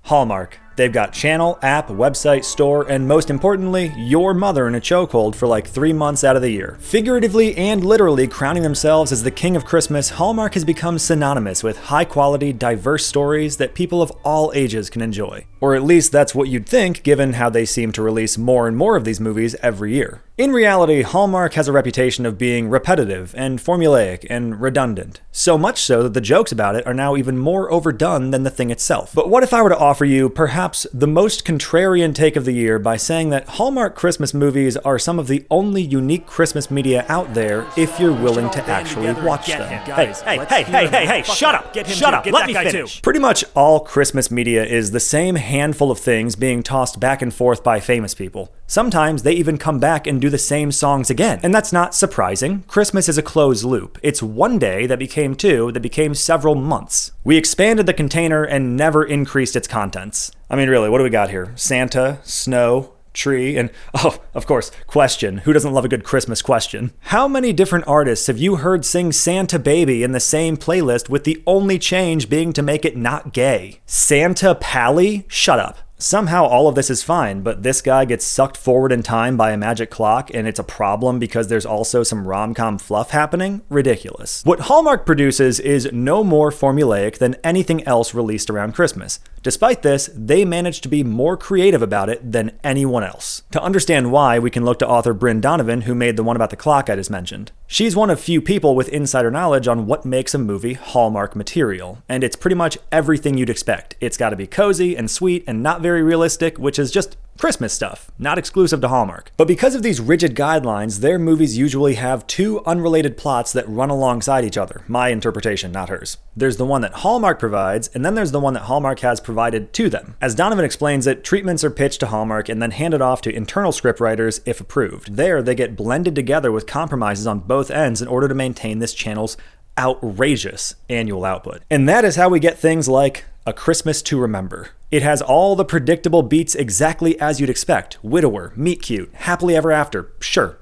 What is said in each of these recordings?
Hallmark. They've got channel, app, website, store, and most importantly, your mother in a chokehold for like 3 months out of the year. Figuratively and literally crowning themselves as the king of Christmas, Hallmark has become synonymous with high-quality, diverse stories that people of all ages can enjoy. Or at least that's what you'd think, given how they seem to release more and more of these movies every year. In reality, Hallmark has a reputation of being repetitive and formulaic and redundant, so much so that the jokes about it are now even more overdone than the thing itself. But what if I were to offer you perhaps the most contrarian take of the year by saying that Hallmark Christmas movies are some of the only unique Christmas media out there if you're willing to actually watch them? Hey, shut up! Shut up! Let me finish! Pretty much all Christmas media is the same handful of things being tossed back and forth by famous people. Sometimes they even come back and do the same songs again. And that's not surprising. Christmas is a closed loop. It's one day that became two, that became several months. We expanded the container and never increased its contents. I mean, really, what do we got here? Santa, snow, tree, and oh, of course, question. Who doesn't love a good Christmas question? How many different artists have you heard sing Santa Baby in the same playlist with the only change being to make it not gay? Santa Pally? Shut up. Somehow all of this is fine, but this guy gets sucked forward in time by a magic clock and it's a problem because there's also some rom-com fluff happening? Ridiculous. What Hallmark produces is no more formulaic than anything else released around Christmas. Despite this, they manage to be more creative about it than anyone else. To understand why, we can look to author Bryn Donovan, who made the one about the clock I just mentioned. She's one of few people with insider knowledge on what makes a movie Hallmark material, and it's pretty much everything you'd expect. It's gotta be cozy and sweet and not very realistic, which is just Christmas stuff, not exclusive to Hallmark. But because of these rigid guidelines, their movies usually have two unrelated plots that run alongside each other. My interpretation, not hers. There's the one that Hallmark provides, and then there's the one that Hallmark has provided to them. As Donovan explains it, treatments are pitched to Hallmark and then handed off to internal scriptwriters if approved. There, they get blended together with compromises on both ends in order to maintain this channel's outrageous annual output. And that is how we get things like A Christmas to Remember. It has all the predictable beats exactly as you'd expect. Widower, meet cute, happily ever after, sure.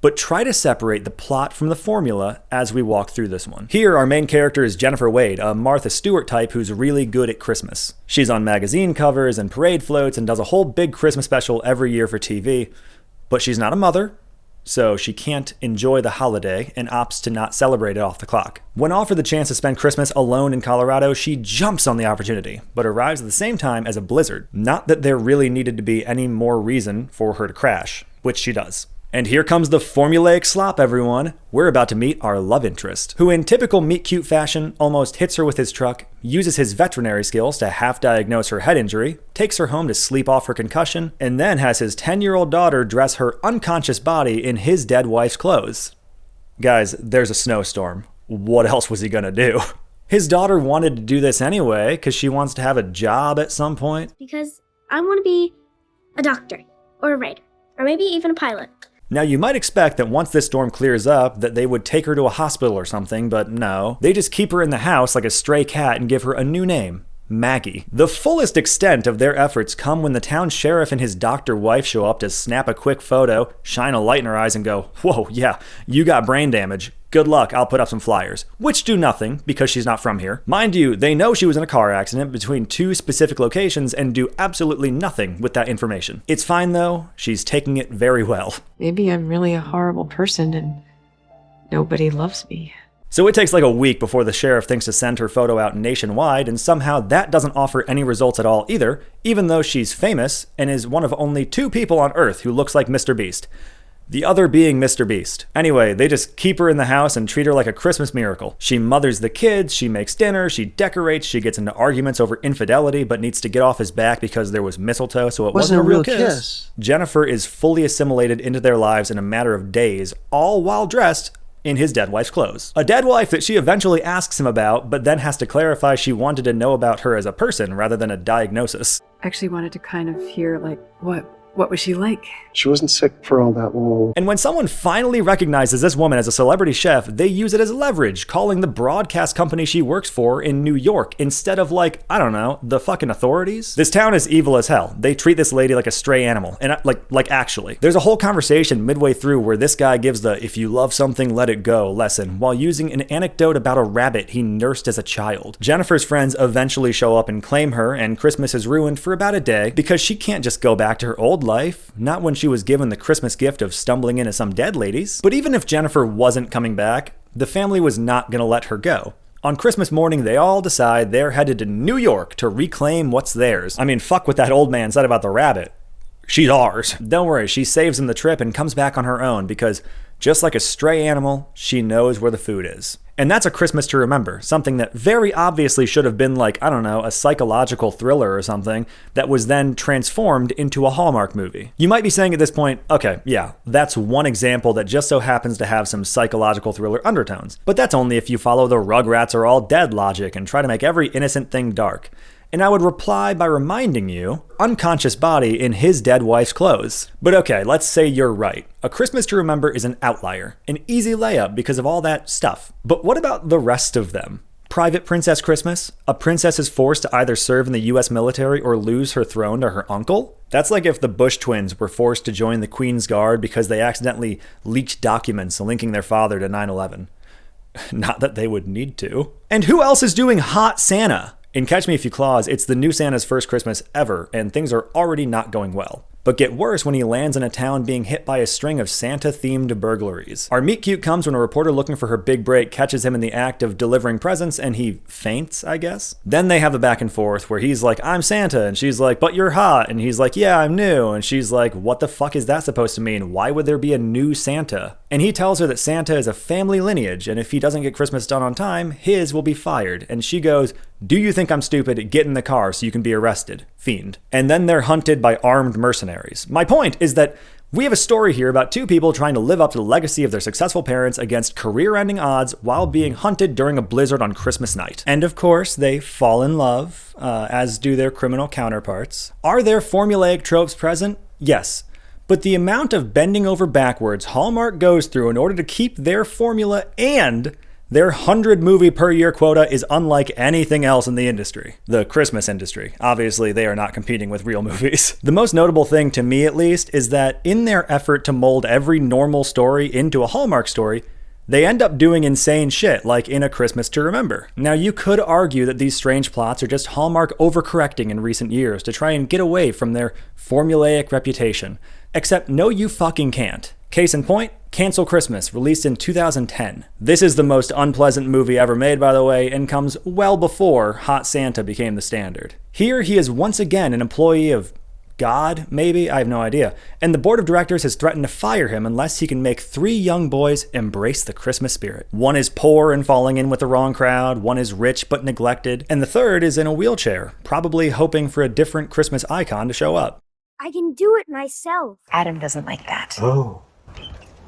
But try to separate the plot from the formula as we walk through this one. Here, our main character is Jennifer Wade, a Martha Stewart type who's really good at Christmas. She's on magazine covers and parade floats and does a whole big Christmas special every year for TV. But she's not a mother, so she can't enjoy the holiday and opts to not celebrate it off the clock. When offered the chance to spend Christmas alone in Colorado, she jumps on the opportunity, but arrives at the same time as a blizzard. Not that there really needed to be any more reason for her to crash, which she does. And here comes the formulaic slop, everyone. We're about to meet our love interest, who in typical meet-cute fashion almost hits her with his truck, uses his veterinary skills to half-diagnose her head injury, takes her home to sleep off her concussion, and then has his 10-year-old daughter dress her unconscious body in his dead wife's clothes. Guys, there's a snowstorm. What else was he gonna do? His daughter wanted to do this anyway, because she wants to have a job at some point. Because I want to be a doctor, or a writer, or maybe even a pilot. Now, you might expect that once this storm clears up, that they would take her to a hospital or something, but no. They just keep her in the house like a stray cat and give her a new name, Maggie. The fullest extent of their efforts come when the town sheriff and his doctor wife show up to snap a quick photo, shine a light in her eyes, and go, "Whoa, yeah, you got brain damage. Good luck, I'll put up some flyers." Which do nothing, because she's not from here. Mind you, they know she was in a car accident between two specific locations and do absolutely nothing with that information. It's fine though, she's taking it very well. Maybe I'm really a horrible person and nobody loves me. So it takes like a week before the sheriff thinks to send her photo out nationwide, and somehow that doesn't offer any results at all either, even though she's famous and is one of only 2 people on Earth who looks like Mr. Beast. The other being Mr. Beast. Anyway, they just keep her in the house and treat her like a Christmas miracle. She mothers the kids, she makes dinner, she decorates, she gets into arguments over infidelity but needs to get off his back because there was mistletoe, so it wasn't a real kiss. Jennifer is fully assimilated into their lives in a matter of days, all while dressed in his dead wife's clothes. A dead wife that she eventually asks him about, but then has to clarify she wanted to know about her as a person rather than a diagnosis. I actually wanted to kind of hear, like, what What was she like? She wasn't sick for all that long. And when someone finally recognizes this woman as a celebrity chef, they use it as leverage, calling the broadcast company she works for in New York instead of like, I don't know, the fucking authorities. This town is evil as hell. They treat this lady like a stray animal. And like actually. There's a whole conversation midway through where this guy gives the "if you love something, let it go" lesson while using an anecdote about a rabbit he nursed as a child. Jennifer's friends eventually show up and claim her, and Christmas is ruined for about a day because she can't just go back to her old life, not when she was given the Christmas gift of stumbling into some dead ladies. But even if Jennifer wasn't coming back, the family was not gonna let her go. On Christmas morning, they all decide they're headed to New York to reclaim what's theirs. I mean, fuck what that old man said about the rabbit. She's ours. Don't worry, she saves him the trip and comes back on her own because just like a stray animal, she knows where the food is. And that's a Christmas to remember, something that very obviously should have been like, I don't know, a psychological thriller or something that was then transformed into a Hallmark movie. You might be saying at this point, okay, yeah, that's one example that just so happens to have some psychological thriller undertones. But that's only if you follow the Rugrats are all dead logic and try to make every innocent thing dark. And I would reply by reminding you, unconscious body in his dead wife's clothes. But okay, let's say you're right. A Christmas to Remember is an outlier, an easy layup because of all that stuff. But what about the rest of them? Private Princess Christmas? A princess is forced to either serve in the US military or lose her throne to her uncle? That's like if the Bush twins were forced to join the Queen's Guard because they accidentally leaked documents linking their father to 9/11. Not that they would need to. And who else is doing Hot Santa? In Catch Me If You Claus, it's the new Santa's first Christmas ever, and things are already not going well. But get worse when he lands in a town being hit by a string of Santa-themed burglaries. Our meet cute comes when a reporter looking for her big break catches him in the act of delivering presents and he faints, I guess. Then they have the back and forth where he's like, "I'm Santa," and she's like, "But you're hot," and he's like, "Yeah, I'm new," and she's like, "What the fuck is that supposed to mean? Why would there be a new Santa?" And he tells her that Santa is a family lineage, and if he doesn't get Christmas done on time, his will be fired. And she goes, "Do you think I'm stupid? Get in the car so you can be arrested, fiend." And then they're hunted by armed mercenaries. My point is that we have a story here about two people trying to live up to the legacy of their successful parents against career-ending odds while being hunted during a blizzard on Christmas night. And of course, they fall in love, as do their criminal counterparts. Are there formulaic tropes present? Yes. But the amount of bending over backwards Hallmark goes through in order to keep their formula and their 100 movie per year quota is unlike anything else in the industry. The Christmas industry. Obviously, they are not competing with real movies. The most notable thing, to me at least, is that in their effort to mold every normal story into a Hallmark story, they end up doing insane shit, like in A Christmas to Remember. Now, you could argue that these strange plots are just Hallmark overcorrecting in recent years to try and get away from their formulaic reputation. Except no, you fucking can't. Case in point, Cancel Christmas, released in 2010. This is the most unpleasant movie ever made, by the way, and comes well before Hot Santa became the standard. Here, he is once again an employee of God, maybe? I have no idea. And the board of directors has threatened to fire him unless he can make 3 young boys embrace the Christmas spirit. One is poor and falling in with the wrong crowd, one is rich but neglected, and the third is in a wheelchair, probably hoping for a different Christmas icon to show up. I can do it myself. Adam doesn't like that. Oh.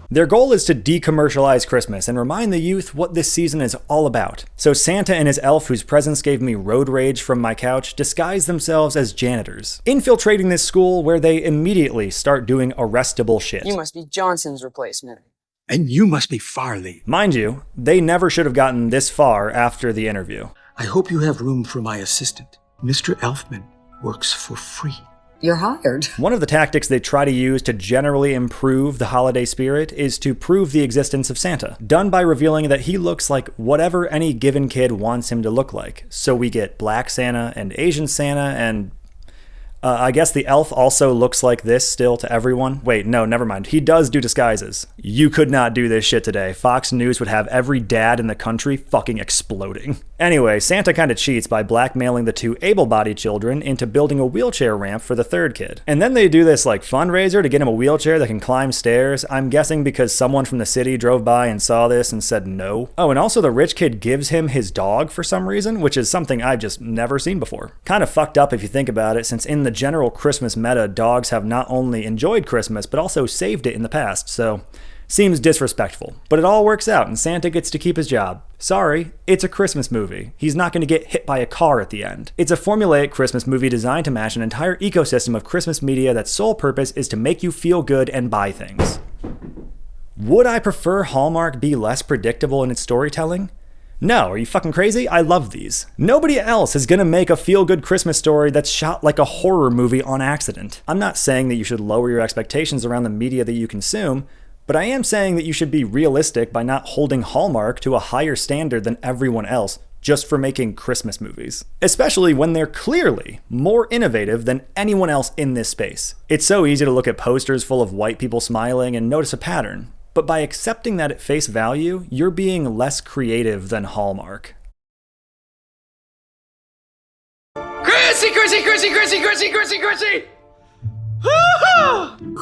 Their goal is to decommercialize Christmas and remind the youth what this season is all about. So Santa and his elf, whose presence gave me road rage from my couch, disguise themselves as janitors, infiltrating this school where they immediately start doing arrestable shit. You must be Johnson's replacement. And you must be Farley. Mind you, they never should have gotten this far after the interview. I hope you have room for my assistant. Mr. Elfman works for free. You're hired. One of the tactics they try to use to generally improve the holiday spirit is to prove the existence of Santa, done by revealing that he looks like whatever any given kid wants him to look like. So we get Black Santa and Asian Santa and I guess the elf also looks like this still to everyone. Wait, no, never mind. He does do disguises. You could not do this shit today. Fox News would have every dad in the country fucking exploding. Anyway, Santa kinda cheats by blackmailing the 2 able-bodied children into building a wheelchair ramp for the 3rd kid. And then they do this like fundraiser to get him a wheelchair that can climb stairs. I'm guessing because someone from the city drove by and saw this and said no. Oh, and also the rich kid gives him his dog for some reason, which is something I've just never seen before. Kinda fucked up if you think about it, since in the general Christmas meta, dogs have not only enjoyed Christmas, but also saved it in the past, so Seems disrespectful, but it all works out and Santa gets to keep his job. Sorry, it's a Christmas movie. He's not going to get hit by a car at the end. It's a formulaic Christmas movie designed to match an entire ecosystem of Christmas media that's sole purpose is to make you feel good and buy things. Would I prefer Hallmark be less predictable in its storytelling? No, are you fucking crazy? I love these. Nobody else is gonna make a feel-good Christmas story that's shot like a horror movie on accident. I'm not saying that you should lower your expectations around the media that you consume, but I am saying that you should be realistic by not holding Hallmark to a higher standard than everyone else just for making Christmas movies. Especially when they're clearly more innovative than anyone else in this space. It's so easy to look at posters full of white people smiling and notice a pattern, but by accepting that at face value, you're being less creative than Hallmark. Chrissy! Woo-hoo!